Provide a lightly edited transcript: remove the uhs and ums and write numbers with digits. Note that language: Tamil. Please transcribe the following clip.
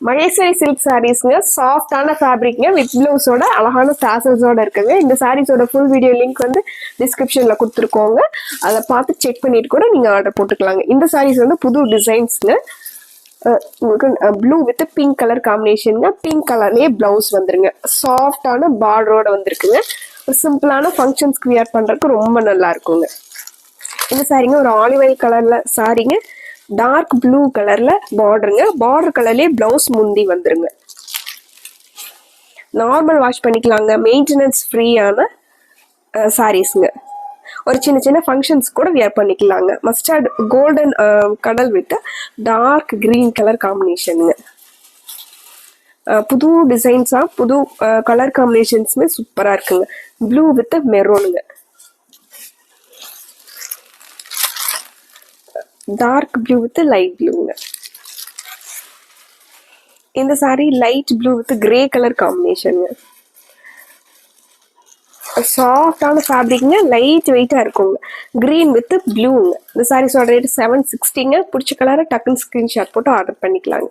மகேஸ்வரி சில்க் சாரீஸ்ங்க, சாஃப்டான ஃபேப்ரிக்ங்க, வித் பிளவுஸோட அழகான டாசல்ஸோட இருக்குங்க. இந்த சாரீஸோட ஃபுல் வீடியோ லிங்க் வந்து டிஸ்கிரிப்ஷன்ல கொடுத்துருக்கோங்க. அதை பார்த்து செக் பண்ணிட்டு கூட நீங்க ஆர்டர் போட்டுக்கலாங்க. இந்த சாரீஸ் வந்து புது டிசைன்ஸ்ங்க. உங்களுக்கு ப்ளூ வித் பிங்க் கலர் காம்பினேஷனுங்க. பிங்க் கலர்லயே பிளவுஸ் வந்துருங்க. சாஃப்டான பார்டரோட வந்திருக்குங்க. ஒரு சிம்பிளான ஃபங்க்ஷன்ஸ்க்கு வியர் பண்றதுக்கு ரொம்ப நல்லா இருக்குங்க. இந்த சாரீங்க ஒரு ஆலிவ் கலர்ல சாரீங்க, டார்க் ப்ளூ கலர்ல பார்டருங்க. பார்டர் கலர்லயே பிளவுஸ் முந்தி வந்துருங்க. நார்மல் வாஷ் பண்ணிக்கலாங்க. மெயின்டெனன்ஸ் ஃப்ரீயான சாரீஸ்ங்க. ஒரு சின்ன சின்ன ஃபங்க்ஷன்ஸ் கூட வியர் பண்ணிக்கலாங்க. மஸ்டர்ட் கோல்டன் கடல் வித் டார்க் கிரீன் கலர் காம்பினேஷனுங்க. புது டிசைன்ஸா புது கலர் காம்பினேஷன்ஸுமே சூப்பரா இருக்குங்க. ப்ளூ வித் மெரூனுங்க. டார்க் ப்ளூ வித் லைட் ப்ளூங்க. இந்த sari light blue with grey colour காம்பினேஷனுங்க. சாஃப்டான ஃபேப்ரிக்ங்க, லைட் வெயிட்டா இருக்குங்க. கிரீன் வித் ப்ளூங்க. இந்த சாரீஸோட ரேட் 760ங்க. பிடிச்ச கலரை டக்குன்னு ஸ்கிரீன்ஷாட் போட்டு ஆர்டர் பண்ணிக்கலாங்க.